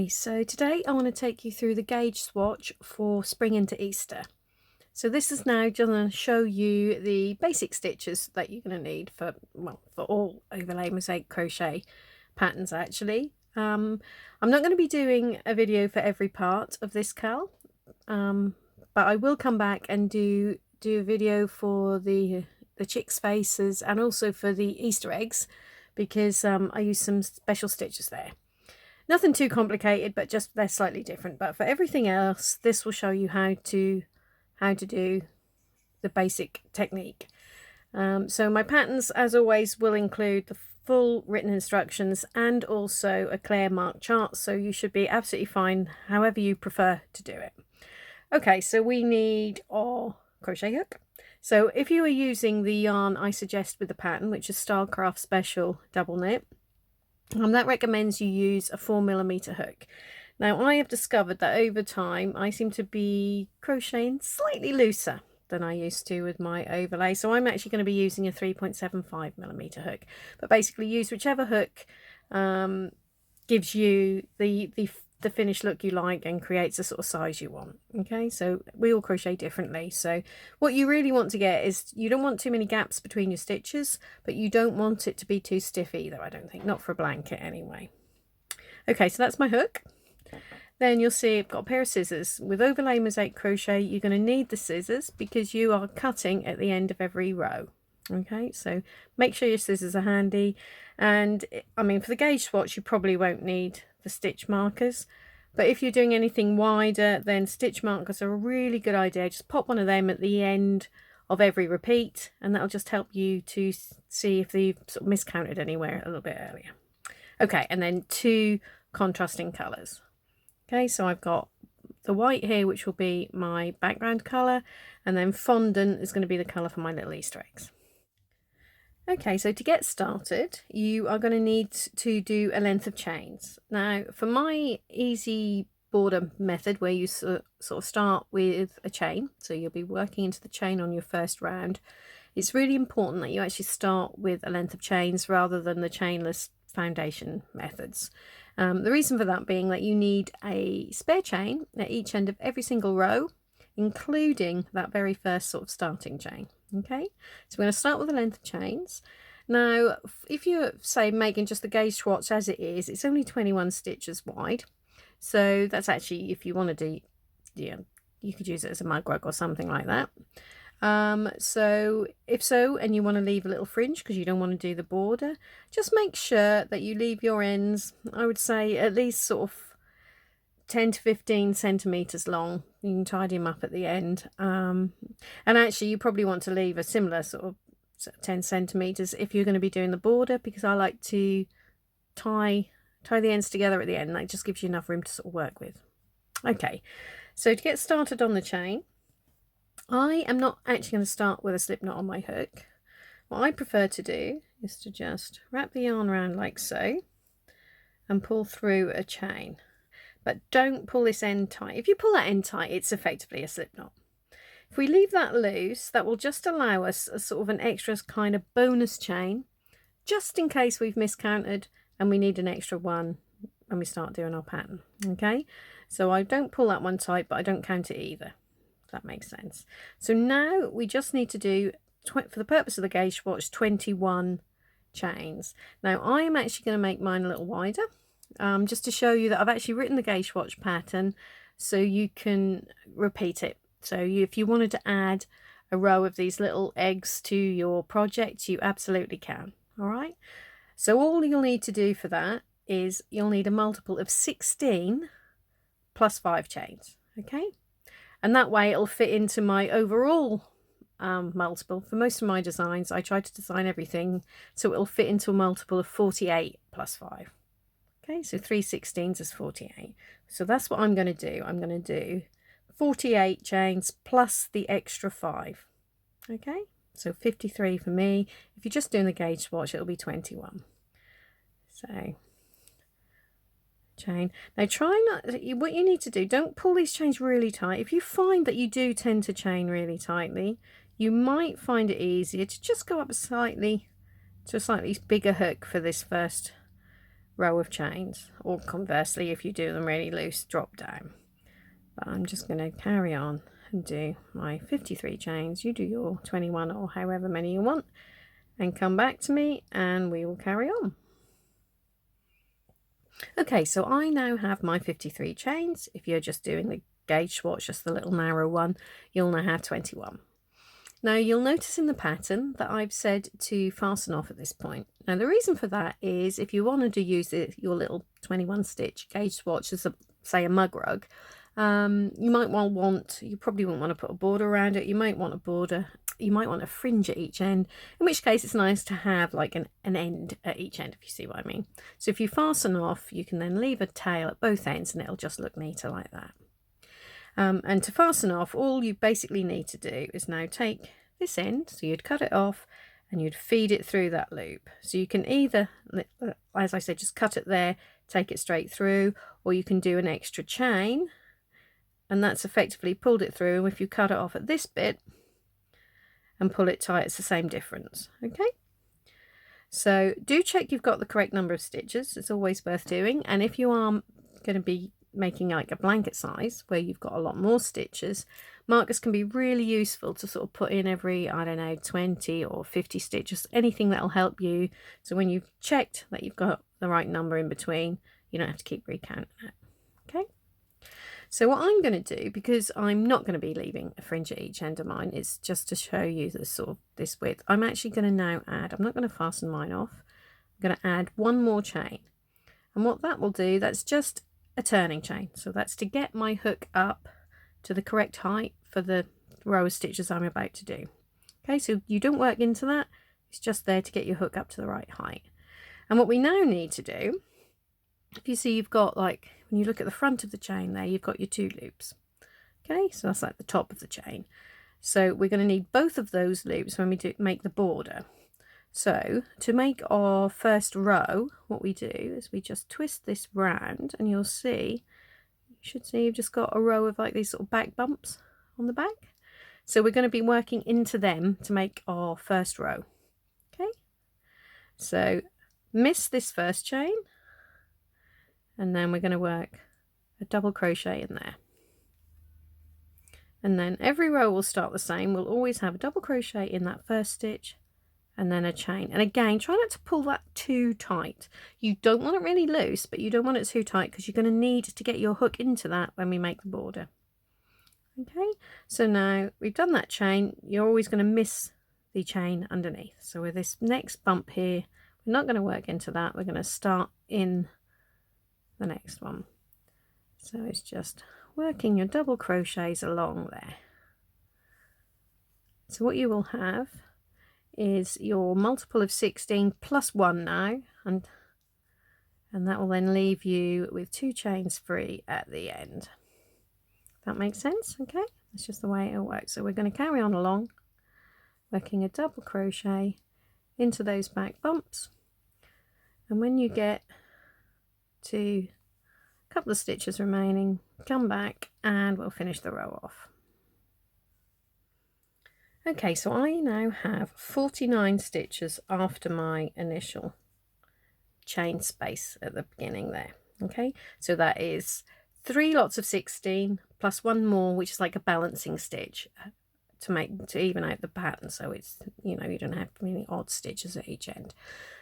Okay, so today I want to take you through the gauge swatch for spring into Easter. So this is now going to show you the basic stitches that you're going to need for, well, for all overlay mosaic crochet patterns actually. I'm not going to be doing a video for every part of this cal, but I will come back and do a video for the chicks' faces and also for the Easter eggs, because I use some special stitches there. Nothing too complicated, but just they're slightly different. But for everything else, this will show you how to do the basic technique. So my patterns, as always, will include the full written instructions and also a clear mark chart, so you should be absolutely fine however you prefer to do it. Okay, so we need our crochet hook. So if you are using the yarn I suggest with the pattern, which is Starcraft Special Double Knit, that recommends you use a 4mm hook. Now I have discovered that over time I seem to be crocheting slightly looser than I used to with my overlay, so I'm actually going to be using a 3.75mm hook. But basically use whichever hook gives you the finished look you like and creates the sort of size you want. Okay, so we all crochet differently, so what you really want to get is, you don't want too many gaps between your stitches, but you don't want it to be too stiff either, I don't think, not for a blanket anyway. Okay, so that's my hook. Then you'll see I've got a pair of scissors. With overlay mosaic crochet, you're going to need the scissors because you are cutting at the end of every row. Okay, so make sure your scissors are handy. And I mean, for the gauge swatch you probably won't need the stitch markers, but if you're doing anything wider, then stitch markers are a really good idea. Just pop one of them at the end of every repeat, and that'll just help you to see if you've sort of miscounted anywhere a little bit earlier. Okay, and then two contrasting colours. Okay, so I've got the white here, which will be my background colour, and then fondant is going to be the colour for my little Easter eggs. Okay, so to get started, you are going to need to do a length of chains. Now, for my easy border method, where you sort of start with a chain, so you'll be working into the chain on your first round, it's really important that you actually start with a length of chains rather than the chainless foundation methods. The reason for that being that you need a spare chain at each end of every single row, including that very first sort of starting chain. Okay, so we're going to start with a length of chains. Now, if you're, say, making just the gauge swatch as it is, it's only 21 stitches wide. So that's actually, if you want to do, yeah, you could use it as a mug rug or something like that. So if so, and you want to leave a little fringe because you don't want to do the border, just make sure that you leave your ends, I would say, at least sort of 10 to 15 centimeters long. You can tidy them up at the end, and actually you probably want to leave a similar sort of 10 centimeters if you're going to be doing the border, because I like to tie the ends together at the end. That just gives you enough room to sort of work with. Okay, so to get started on the chain, I am not actually going to start with a slip knot on my hook. What I prefer to do is to just wrap the yarn around like so and pull through a chain. But don't pull this end tight. If you pull that end tight, it's effectively a slip knot. If we leave that loose, that will just allow us a sort of an extra kind of bonus chain, just in case we've miscounted and we need an extra one when we start doing our pattern. Okay, so I don't pull that one tight, but I don't count it either, if that makes sense. So now we just need to do, for the purpose of the gauge swatch, 21 chains. Now I am actually going to make mine a little wider, just to show you that I've actually written the gauge swatch pattern so you can repeat it. So if you wanted to add a row of these little eggs to your project, you absolutely can. All right, so all you'll need to do for that is you'll need a multiple of 16 plus 5 chains. Okay, and that way it'll fit into my overall multiple. For most of my designs, I try to design everything so it'll fit into a multiple of 48 plus 5. Okay, so 3/16 is 48. So that's what I'm going to do. I'm going to do 48 chains plus the extra 5. Okay, so 53 for me. If you're just doing the gauge swatch, it'll be 21. So chain. Now try not, what you need to do, don't pull these chains really tight. If you find that you do tend to chain really tightly, you might find it easier to just go up slightly to a slightly bigger hook for this first row of chains, or conversely, if you do them really loose, drop down. But I'm just going to carry on and do my 53 chains. You do your 21 or however many you want, and come back to me and we will carry on. Okay, so I now have my 53 chains. If you're just doing the gauge swatch, just the little narrow one, you'll now have 21. Now you'll notice in the pattern that I've said to fasten off at this point. Now the reason for that is if you wanted to use your little 21 stitch gauge swatch as say a mug rug, you probably wouldn't want to put a border around it. You might want a fringe at each end, in which case it's nice to have like an end at each end, if you see what I mean. So if you fasten off, you can then leave a tail at both ends and it'll just look neater like that. And to fasten off, all you basically need to do is now take this end, so you'd cut it off and you'd feed it through that loop. So you can either, as I said, just cut it there, take it straight through, or you can do an extra chain, and that's effectively pulled it through. And if you cut it off at this bit and pull it tight, it's the same difference. Okay, so do check you've got the correct number of stitches. It's always worth doing. And if you are going to be making like a blanket size where you've got a lot more stitches, markers can be really useful to sort of put in every, I don't know, 20 or 50 stitches, anything that'll help you. So when you've checked that you've got the right number in between, you don't have to keep recounting it. Okay, so what I'm going to do, because I'm not going to be leaving a fringe at each end of mine, is just to show you the sort of this width. I'm actually going to now add, I'm not going to fasten mine off, I'm going to add one more chain. And what that will do, that's just a turning chain. So that's to get my hook up to the correct height for the row of stitches I'm about to do. Okay, so you don't work into that, it's just there to get your hook up to the right height. And what we now need to do, if you see you've got, like, when you look at the front of the chain there, you've got your 2 loops. Okay, so that's like the top of the chain. So we're going to need both of those loops when we make the border. So to make our first row, what we do is we just twist this round, and you should see you've just got a row of like these sort of back bumps on the back. So we're going to be working into them to make our first row. Okay, so miss this first chain, and then we're going to work a double crochet in there. And then every row will start the same. We'll always have a double crochet in that first stitch, and then a chain. And again, try not to pull that too tight. You don't want it really loose, but you don't want it too tight, because you're going to need to get your hook into that when we make the border. Okay, so now we've done that chain, you're always going to miss the chain underneath. So with this next bump here, we're not going to work into that, we're going to start in the next one. So it's just working your double crochets along there. So what you will have is your multiple of 16 plus 1 now, and that will then leave you with 2 chains free at the end. That makes sense? Okay, that's just the way it'll work. So we're going to carry on along, working a double crochet into those back bumps, and when you get to a couple of stitches remaining, come back and we'll finish the row off. Okay, so I now have 49 stitches after my initial chain space at the beginning there. Okay, so that is 3 lots of 16 plus 1 more, which is like a balancing stitch to even out the pattern, so it's, you know, you don't have many odd stitches at each end.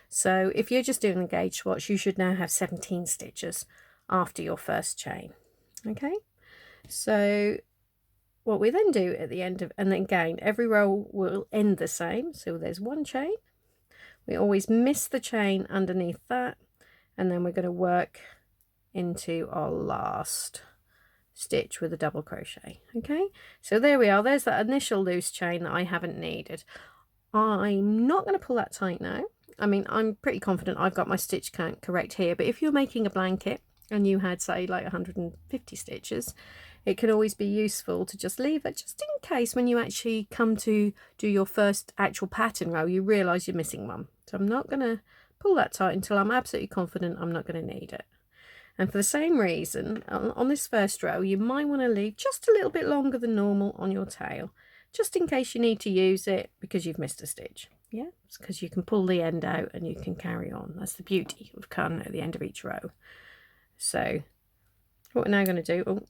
So if you're just doing the gauge swatch, you should now have 17 stitches after your first chain. Okay, so what we then do at the end of, and then again every row will end the same, so there's 1 chain, we always miss the chain underneath that, and then we're going to work into our last stitch with a double crochet. Okay, so there we are, there's that initial loose chain that I haven't needed. I'm not going to pull that tight now. I mean, I'm pretty confident I've got my stitch count correct here, but if you're making a blanket and you had, say, like 150 stitches, it can always be useful to just leave it, just in case when you actually come to do your first actual pattern row, you realise you're missing one. So I'm not going to pull that tight until I'm absolutely confident I'm not going to need it. And for the same reason, on this first row, you might want to leave just a little bit longer than normal on your tail, just in case you need to use it because you've missed a stitch. Yeah, it's because you can pull the end out and you can carry on. That's the beauty of cutting at the end of each row. So what we're now going to do,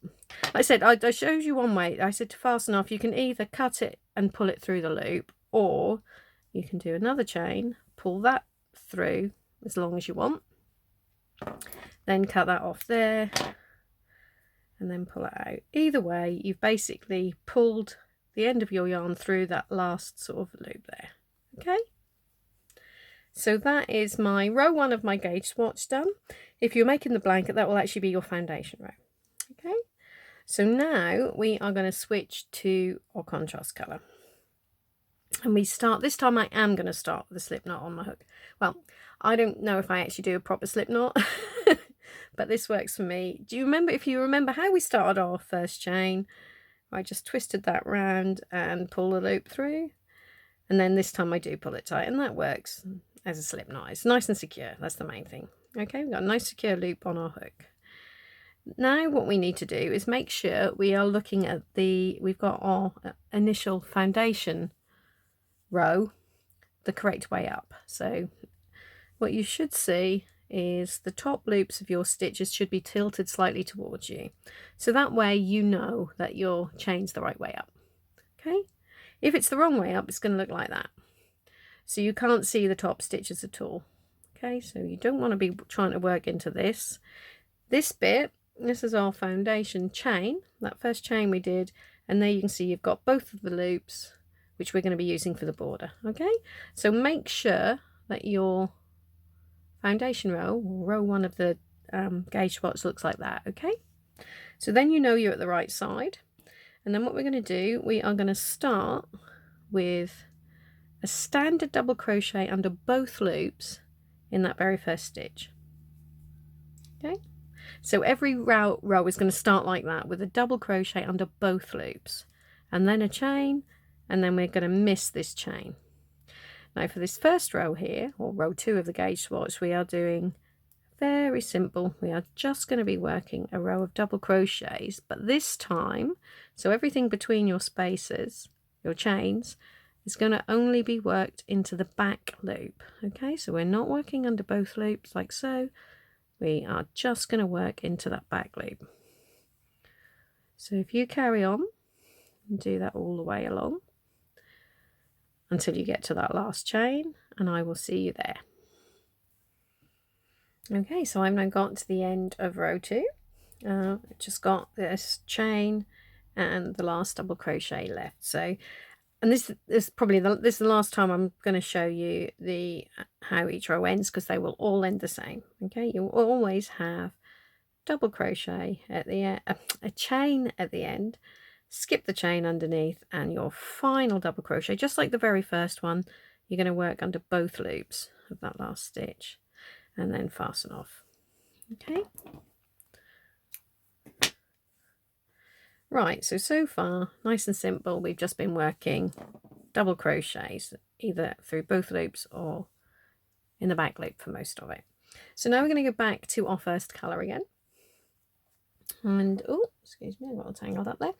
like I said, I showed you one way. I said to fasten off, you can either cut it and pull it through the loop, or you can do another chain, pull that through as long as you want, then cut that off there, and then pull it out. Either way, you've basically pulled the end of your yarn through that last sort of loop there. Okay, so that is my row 1 of my gauge swatch done. If you're making the blanket, that will actually be your foundation row. Okay, so now we are going to switch to our contrast colour. And we start, this time I am going to start with a slip knot on my hook. Well, I don't know if I actually do a proper slip knot, but this works for me. Do you remember, if you remember how we started our first chain, I just twisted that round and pull the loop through. And then this time I do pull it tight, and that works as a slip knot. It's nice and secure. That's the main thing. Okay, we've got a nice secure loop on our hook. Now what we need to do is make sure we are looking at we've got our initial foundation row the correct way up. So what you should see is the top loops of your stitches should be tilted slightly towards you. So that way you know that your chain's the right way up. Okay. If it's the wrong way up, it's going to look like that. So you can't see the top stitches at all. Okay, so you don't want to be trying to work into this. This bit, this is our foundation chain, that first chain we did, and there you can see you've got both of the loops, which we're going to be using for the border. Okay, so make sure that your foundation row, or row 1 of the gauge swatch, looks like that. Okay, so then you know you're at the right side. And then what we're going to do, we are going to start with a standard double crochet under both loops in that very first stitch. Okay, so every row is going to start like that, with a double crochet under both loops, and then a chain, and then we're going to miss this chain. Now for this first row here, or row 2 of the gauge swatch, we are doing very simple. We are just going to be working a row of double crochets, but this time, so everything between your spaces, your chains, is going to only be worked into the back loop. Okay, so we're not working under both loops like so. We are just going to work into that back loop. So if you carry on and do that all the way along until you get to that last chain, and I will see you there. Okay, so I've now got to the end of row 2. Just got this chain and the last double crochet left. So, and this is probably this is the last time I'm going to show you how each row ends, because they will all end the same. Okay, you will always have double crochet at the end, a chain at the end, skip the chain underneath, and your final double crochet, just like the very first one. You're going to work under both loops of that last stitch, and then fasten off. Okay, right, so far nice and simple. We've just been working double crochets either through both loops or in the back loop for most of it. So now we're going to go back to our first colour again, and oh, excuse me, I got all tangled up there.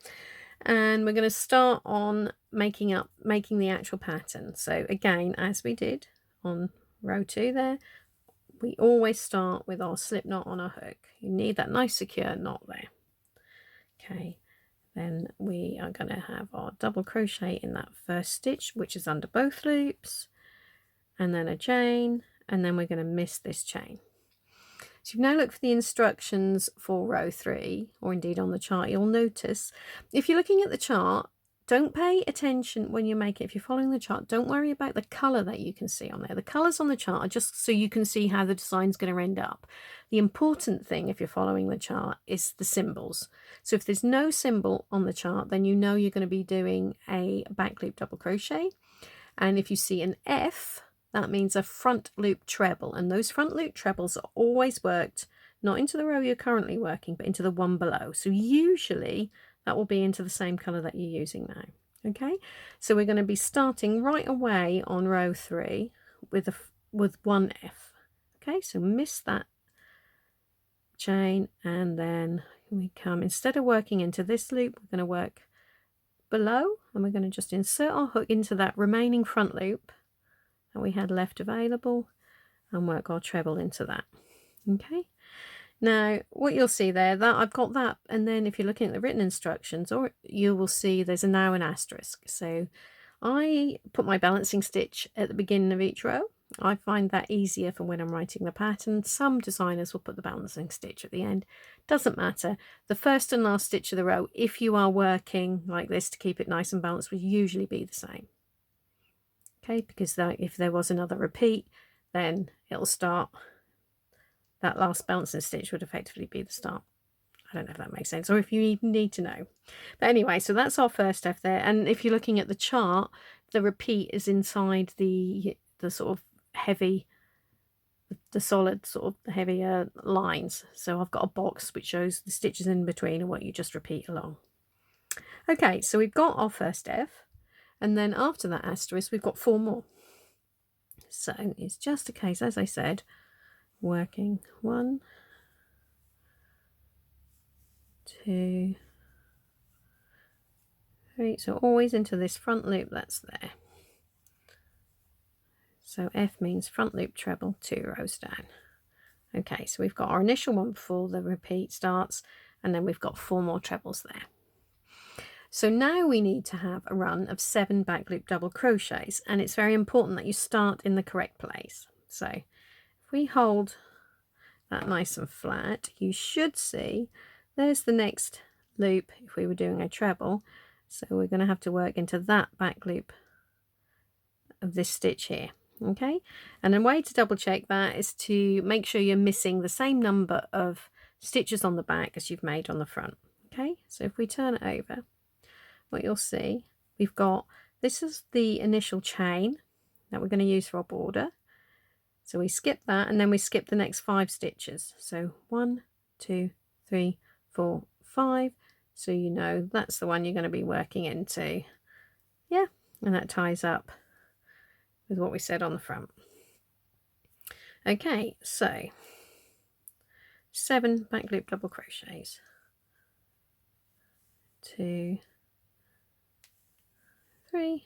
And we're going to start on making the actual pattern. So again, as we did on row 2 there, we always start with our slip knot on our hook. You need that nice secure knot there. Okay, then we are going to have our double crochet in that first stitch, which is under both loops, and then a chain, and then we're going to miss this chain. So if you now look for the instructions for row 3, or indeed on the chart, you'll notice, if you're looking at the chart, don't pay attention when you make it. If you're following the chart, don't worry about the colour that you can see on there. The colours on the chart are just so you can see how the design's going to end up. The important thing, if you're following the chart, is the symbols. So if there's no symbol on the chart, then you know you're going to be doing a back loop double crochet. And if you see an F, that means a front loop treble. And those front loop trebles are always worked not into the row you're currently working, but into the one below. So usually that will be into the same colour that you're using now. Okay, so we're going to be starting right away on row 3 with one F. Okay, so miss that chain, and then we come, instead of working into this loop, we're going to work below, and we're going to just insert our hook into that remaining front loop that we had left available and work our treble into that. Okay, now what you'll see there, that I've got that, and then if you're looking at the written instructions, or you will see there's a now an asterisk. So I put my balancing stitch at the beginning of each row. I find that easier for when I'm writing the pattern. Some designers will put the balancing stitch at the end. Doesn't matter. The first and last stitch of the row, if you are working like this to keep it nice and balanced, will usually be the same. Okay, because if there was another repeat, then it'll start, that last balancing stitch would effectively be the start. I don't know if that makes sense, or if you even need to know. But anyway, so that's our first F there. And if you're looking at the chart, the repeat is inside the sort of heavy, the solid sort of the heavier lines. So I've got a box which shows the stitches in between and what you just repeat along. Okay, so we've got our first F, and then after that asterisk we've got 4 more. So it's just a case, as I said, working 1, 2, 3, so always into this front loop that's there. So F means front loop treble 2 rows down. Okay, so we've got our initial one before the repeat starts, and then we've got 4 more trebles there. So now we need to have a run of 7 back loop double crochets, and it's very important that you start in the correct place. So if we hold that nice and flat, you should see there's the next loop if we were doing a treble. So we're going to have to work into that back loop of this stitch here. Okay, and a way to double check that is to make sure you're missing the same number of stitches on the back as you've made on the front. Okay, so if we turn it over, what you'll see, we've got, this is the initial chain that we're going to use for our border. So we skip that, and then we skip the next 5 stitches. So 1, 2, 3, 4, 5. So you know that's the one you're going to be working into. Yeah, and that ties up with what we said on the front. Okay, so 7 back loop double crochets. 2, 3,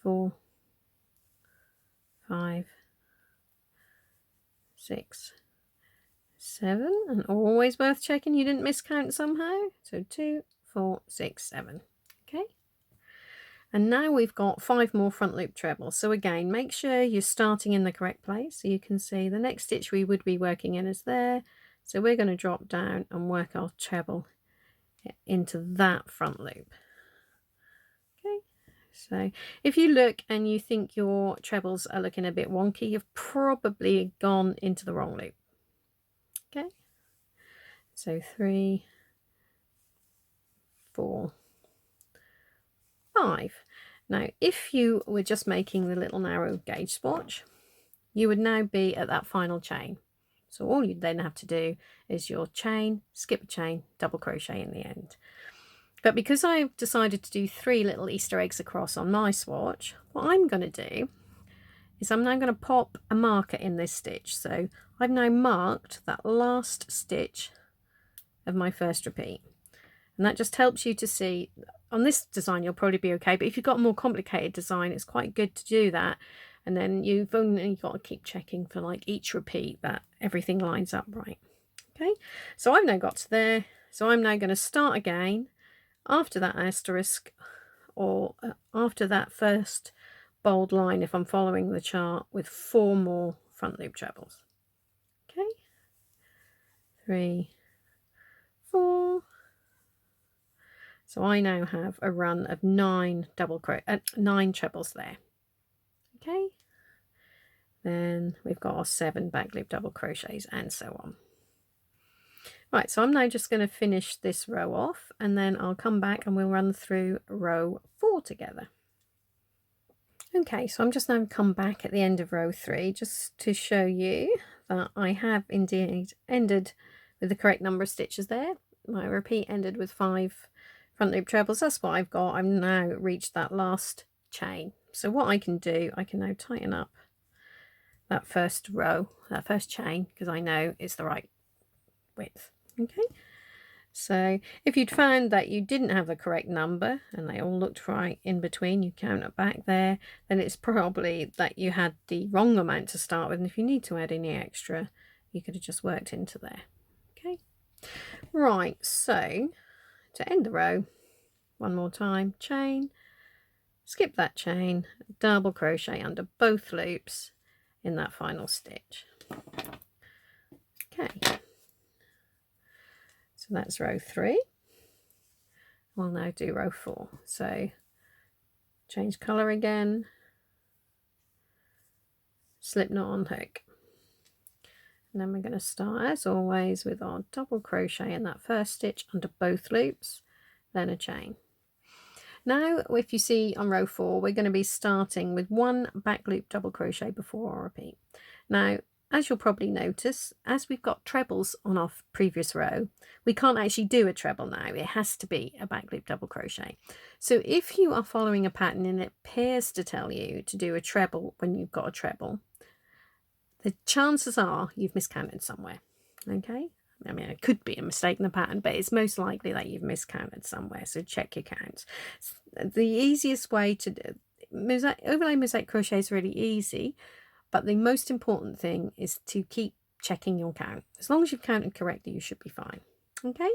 4, 5, 6, 7, and always worth checking you didn't miscount somehow. So 2, 4, 6, 7. Okay, and now we've got 5 more front loop trebles. So again, make sure you're starting in the correct place. So you can see the next stitch we would be working in is there. So we're going to drop down and work our treble into that front loop. Okay, so if you look and you think your trebles are looking a bit wonky, you've probably gone into the wrong loop. Okay, so 3, 4, 5. Now if you were just making the little narrow gauge swatch, you would now be at that final chain. So all you'd then have to do is your chain, skip a chain, double crochet in the end. But because I've decided to do 3 little Easter eggs across on my swatch, what I'm going to do is I'm now going to pop a marker in this stitch. So I've now marked that last stitch of my first repeat. And that just helps you to see, on this design you'll probably be okay, but if you've got a more complicated design, it's quite good to do that. And then you've only got to keep checking for like each repeat that everything lines up right. Okay, so I've now got to there. So I'm now going to start again after that asterisk, or after that first bold line if I'm following the chart, with 4 more front loop trebles. Okay, 3, 4. So I now have a run of 9 9 trebles there. Okay, then we've got our 7 back loop double crochets and so on. Right, so I'm now just going to finish this row off, and then I'll come back and we'll run through row 4 together. Okay, so I'm just now come back at the end of row 3 just to show you that I have indeed ended with the correct number of stitches there. My repeat ended with 5 front loop trebles. That's what I've got. I've now reached that last chain. So what I can do, I can now tighten up that first row, that first chain, because I know it's the right width. Okay, So if you'd found that you didn't have the correct number and they all looked right in between, you count it back there, then it's probably that you had the wrong amount to start with. And if you need to add any extra, you could have just worked into there. Okay. Right, so to end the row, one more time, chain, skip that chain, double crochet under both loops in that final stitch. Okay. So that's row 3. We'll now do row 4. So change colour again, slip knot on hook. And then we're going to start as always with our double crochet in that first stitch under both loops, then a chain. Now if you see on row 4, we're going to be starting with 1 back loop double crochet before our repeat. Now as you'll probably notice, as we've got trebles on our previous row, we can't actually do a treble now. It has to be a back loop double crochet. So if you are following a pattern and it appears to tell you to do a treble when you've got a treble, the chances are you've miscounted somewhere. Okay, I mean, it could be a mistake in the pattern, but it's most likely that you've miscounted somewhere. So check your counts. The easiest way to do overlay mosaic crochet is really easy. But the most important thing is to keep checking your count. As long as you've counted correctly, you should be fine. Okay,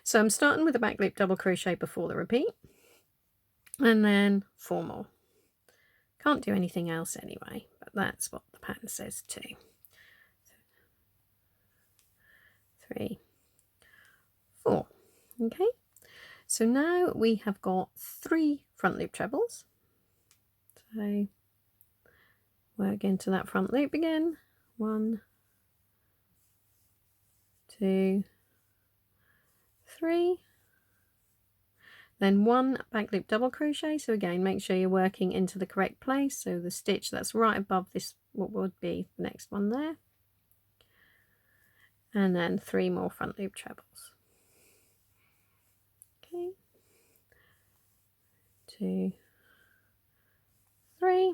so I'm starting with a back loop double crochet before the repeat, and then 4 more. Can't do anything else anyway, but that's what the pattern says too. 3, 4. Okay, so now we have got 3 front loop trebles. So work into that front loop again. 1, 2, 3. Then 1 back loop double crochet. So again, make sure you're working into the correct place. So the stitch that's right above this, what would be the next one there. And then 3 more front loop trebles. Okay. 2, 3.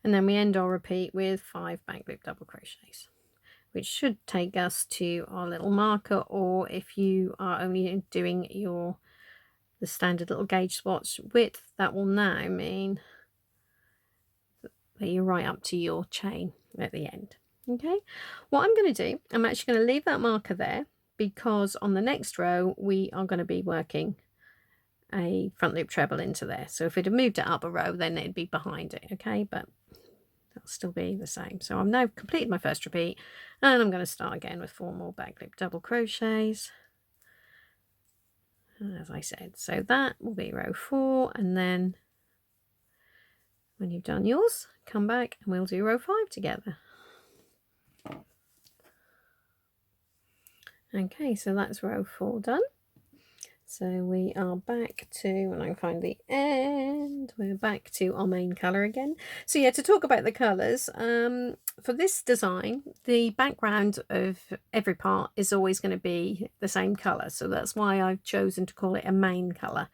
And then we end our repeat with 5 back loop double crochets, which should take us to our little marker, or if you are only doing the standard little gauge swatch width, that will now mean that you're right up to your chain at the end. Okay, what I'm going to do, I'm actually going to leave that marker there, because on the next row we are going to be working a front loop treble into there. So if it had moved it up a row, then it'd be behind it. Okay, but that'll still be the same. So I've now completed my first repeat, and I'm going to start again with 4 more back loop double crochets, as I said. So that will be row 4, and then when you've done yours, come back and we'll do row 5 together. Okay, so that's row 4 done. So we are back to, when I find the end, we're back to our main colour again. So yeah, to talk about the colours, for this design, the background of every part is always going to be the same colour. So that's why I've chosen to call it a main colour.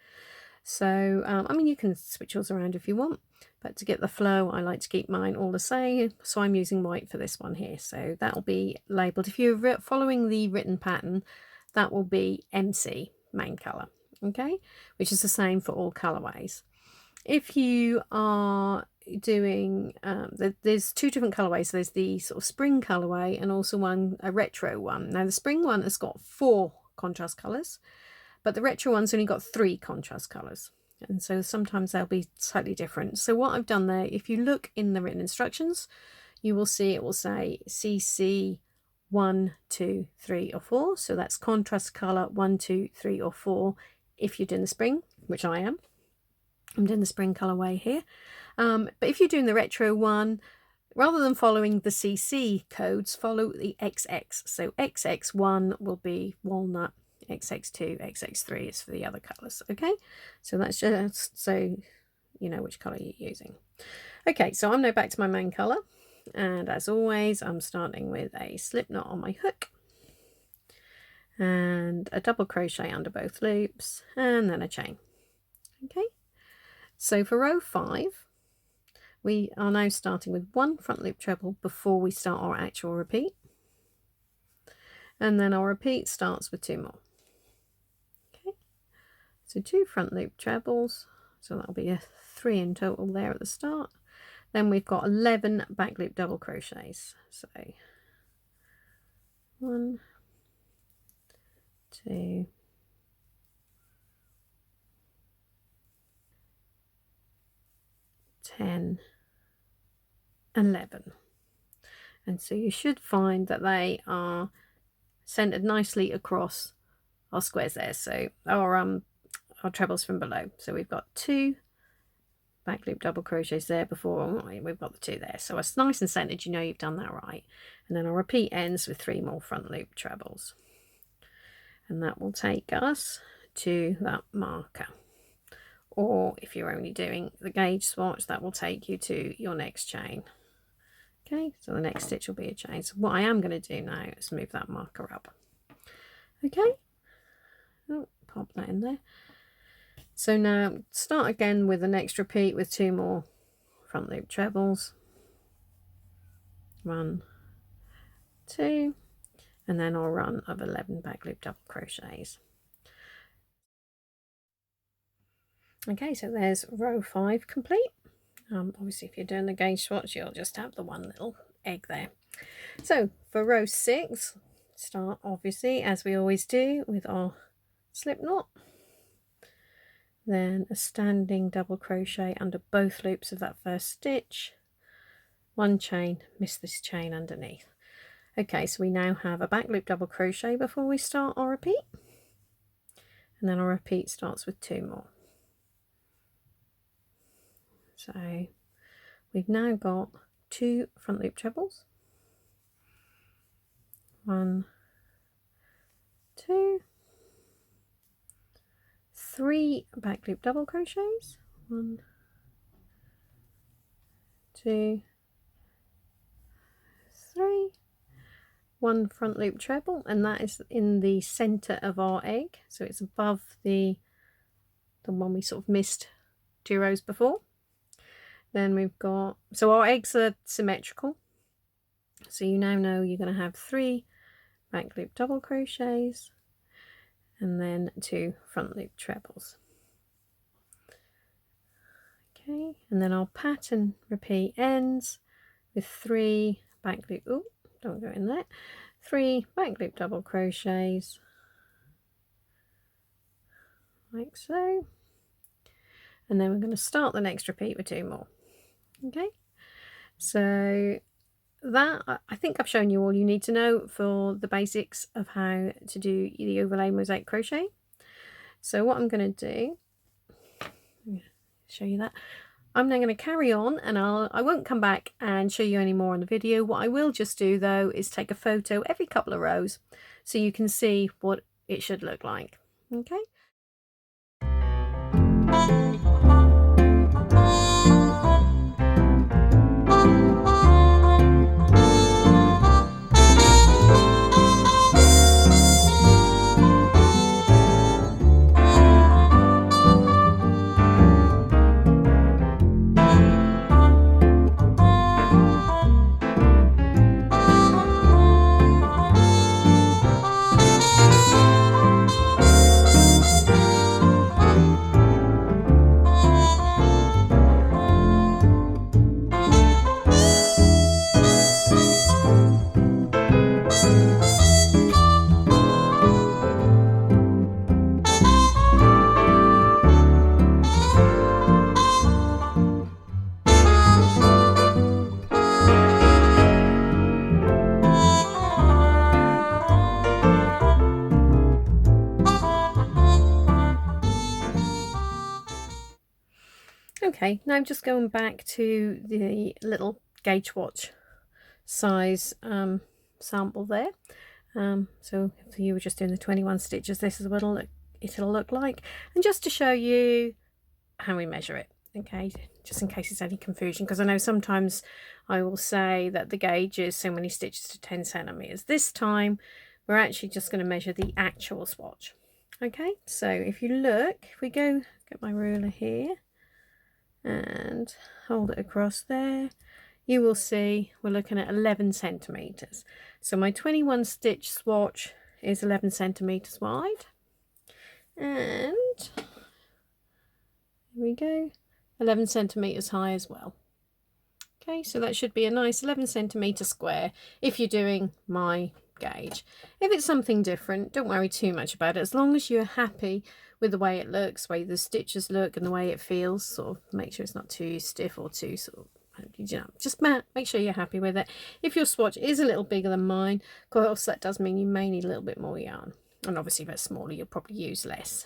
So, I mean, you can switch yours around if you want, but to get the flow, I like to keep mine all the same. So I'm using white for this one here. So that'll be labelled. If you're following the written pattern, that will be MC. Main color, okay, which is the same for all colorways. If you are doing there's 2 different colorways. There's the sort of spring colorway and also a retro one. Now the spring one has got 4 contrast colors, but the retro one's only got 3 contrast colors, and so sometimes they'll be slightly different. So what I've done there, if you look in the written instructions, you will see it will say CC 1, 2, 3 or 4. So that's contrast color 1, 2, 3 or 4 if you're doing the spring, which I am. I'm doing the spring colorway here. But if you're doing the retro one, rather than following the CC codes, follow the XX. So XX1 will be walnut, XX2, XX3 is for the other colors. Okay, so that's just so you know which color you're using. Okay, so I'm now back to my main color. And as always, I'm starting with a slip knot on my hook and a double crochet under both loops and then a chain. Okay, so for row 5, we are now starting with 1 front loop treble before we start our actual repeat. and then our repeat starts with 2 more. Okay, so 2 front loop trebles, so that'll be a 3 in total there at the start. Then we've got 11 back loop double crochets, so 1, 2, 10, 11. And so you should find that they are centered nicely across our squares there, so our trebles from below. So we've got 2 back loop double crochets there before we've got the 2 there, so it's nice and centered, you know you've done that right. And then our repeat ends with 3 more front loop trebles, and that will take us to that marker. Or if you're only doing the gauge swatch, that will take you to your next chain. Okay, so the next stitch will be a chain. So what I am going to do now is move that marker up. Okay, oh, pop that in there. So now start again with the next repeat with 2 more front loop trebles. 1, 2, and then our run of 11 back loop double crochets. Okay, so there's row 5 complete. Obviously if you're doing the gauge swatch, you'll just have the one little egg there. So for row 6, start obviously as we always do with our slip knot, then a standing double crochet under both loops of that first stitch, 1 chain, miss this chain underneath. Okay, so we now have a back loop double crochet before we start our repeat, and then our repeat starts with 2 more. So we've now got 2 front loop trebles, 1, 2, 3 back loop double crochets, 1, 2, 3, 1 front loop treble, and that is in the center of our egg, so it's above the one we sort of missed 2 rows before. Then we've got, so our eggs are symmetrical, so you now know you're going to have 3 back loop double crochets and then 2 front loop trebles. Okay, and then our pattern repeat ends with 3 back loop, oh, don't go in there, 3 back loop double crochets like so, and then we're going to start the next repeat with 2 more. Okay, so that, I think I've shown you all you need to know for the basics of how to do the overlay mosaic crochet. So what I'm going to do, show you that, I'm now going to carry on, and I won't come back and show you any more on the video. What I will just do though is take a photo every couple of rows so you can see what it should look like. Okay. Okay, now I'm just going back to the little gauge watch size sample there. So if you were just doing the 21 stitches, this is what it'll look like. And just to show you how we measure it, okay, just in case there's any confusion, because I know sometimes I will say that the gauge is so many stitches to 10 centimeters. This time we're actually just going to measure the actual swatch. Okay, so if you look, if we go get my ruler here and hold it across there, you will see we're looking at 11 centimeters. So my 21 stitch swatch is 11 centimeters wide, and here we go, 11 centimeters high as well. Okay, so that should be a nice 11 centimeter square if you're doing my gauge. If it's something different, don't worry too much about it. As long as you're happy with the way it looks, the way the stitches look and the way it feels, sort of make sure it's not too stiff or too sort of, you know, just make sure you're happy with it. If your swatch is a little bigger than mine, of course that does mean you may need a little bit more yarn, and obviously if it's smaller you'll probably use less.